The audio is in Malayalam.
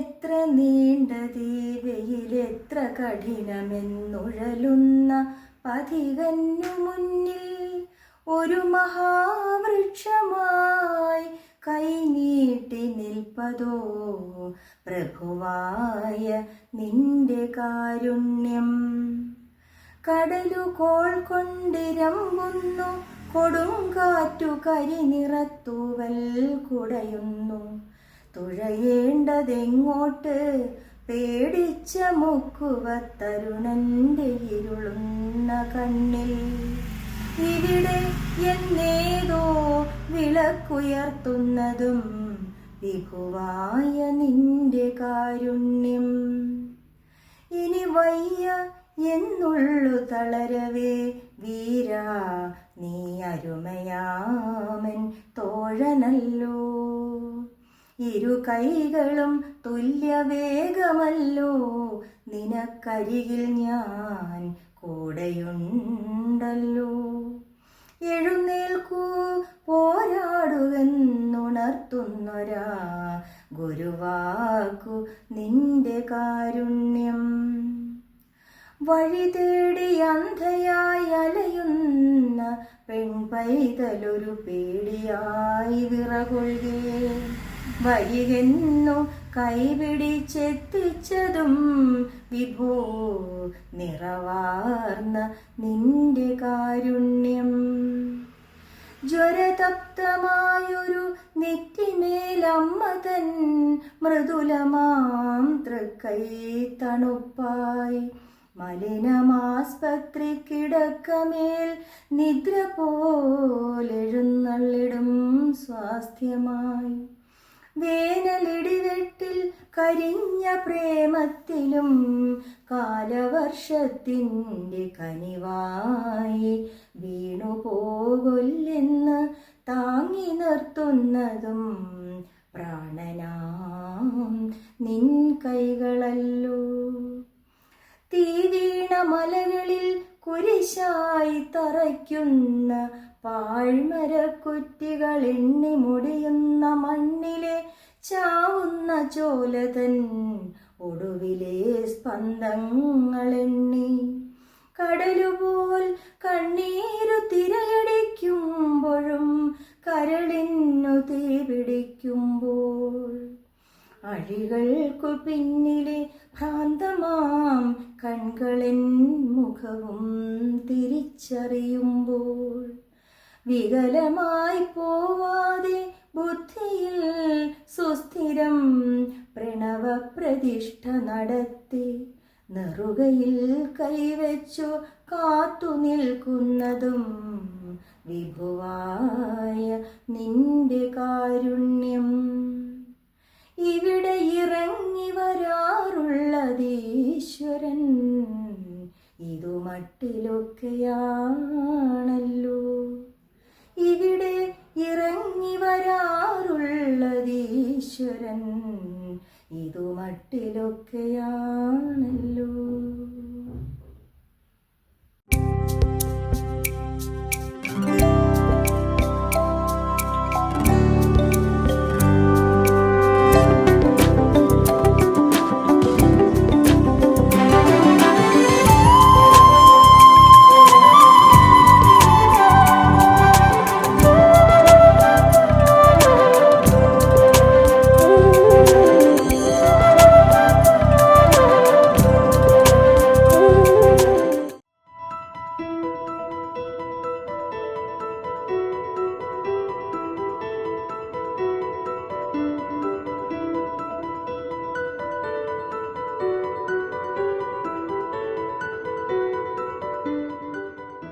എത്ര നീണ്ടതീ വെയിലെത്ര കഠിനമെന്നുഴലുന്ന പഥികന്നു മുന്നിൽ ഒരു മഹാവൃക്ഷമായി കൈനീട്ടി നിൽപ്പതോ പ്രഭുവായ നിന്റെ കാരുണ്യം. കടലുകോൾ കൊണ്ടിരമ്പുന്നു, കൊടുങ്കാറ്റു കരിനിറത്തൂവൽ കുടയുന്നു. തുഴയേണ്ടതെങ്ങോട്ട് പേടിച്ച മുക്കുവ തരുണന്റെ ഇരുളുന്ന കണ്ണിൽ. ഇവിടെ എന്നേതോ വിളക്കുയർത്തുന്നതും വിഭുവായ നിന്റെ കാരുണ്യം. ഇനി വയ്യ എന്നുള്ളു തളരവേ വീരാ, നീ അരുമയാമൻ തോഴനല്ലോ. ഇരു കൈകളും തുല്യവേഗമല്ലോ, നിനക്കരികിൽ ഞാൻ കൂടെയുണ്ടല്ലോ. എഴുന്നേൽക്കൂ പോരാടുകെന്നുണർത്തുന്നൊരാ ഗുരുവാക്കു നിന്റെ കാരുണ്യം. വഴി തേടി അന്ധയായി അലയുന്ന പെൺപൈതലൊരു പേടിയായി വിറകൊള്ളുകേ. വരികെന്നു കൈപിടിച്ചെത്തിച്ചതും വിഭോ നിറവാർന്ന നിന്റെ കാരുണ്യം. ജ്വരതപ്തമായൊരു നെറ്റിമേലമ്മ തൻ മൃദുലമാം തൃക്കൈ തണുപ്പായി. മലിനമാസ്പത്രി കിടക്കമേൽ നിദ്ര പോലെഴുന്നള്ളിടും സ്വാസ്ഥ്യമായി. വേനലിടിവെട്ടിൽ കരിഞ്ഞ പ്രേമത്തിലും കാലവർഷത്തിൻ്റെ കനിവായി വീണുപോകൊല്ലെന്ന് താങ്ങി നിർത്തുന്നതും പ്രാണനാം നിൻ കൈകളല്ലോ. തീവീണ മലകളിൽ കുരിശായി തറയ്ക്കുന്ന പാഴ്മരക്കുറ്റികൾ എണ്ണി മുടിയുന്ന മണ്ണിലെ ചാവുന്ന ചോലതൻ ഒടുവിലെ സ്പന്ദങ്ങളെണ്ണി. കടലുപോൽ കണ്ണീരു തിരയടിക്കുമ്പോഴും കരളിന്നു തീ പിടിക്കുമ്പോൾ, അഴികൾക്കു പിന്നിലെ ഭ്രാന്തമാം കൺകളെൻ മുഖവും തിരിച്ചറിയുമ്പോൾ, വികലമായി പോവാതെ ബുദ്ധിയിൽ സുസ്ഥിരം പ്രണവപ്രതിഷ്ഠ നടത്തി നെറുകയിൽ കൈവച്ചു കാത്തു നിൽക്കുന്നതും വിഭുവായ നിന്റെ കാരുണ്യം. ഇവിടെ ഇറങ്ങി വരാറുള്ളതീശ്വരൻ ഇതു മട്ടിലൊക്കെയാണല്ലോ. ഇവിടെ ഇറങ്ങി വരാറുള്ളതീശ്വരൻ ഇതു മട്ടിലൊക്കെയാണല്ലോ.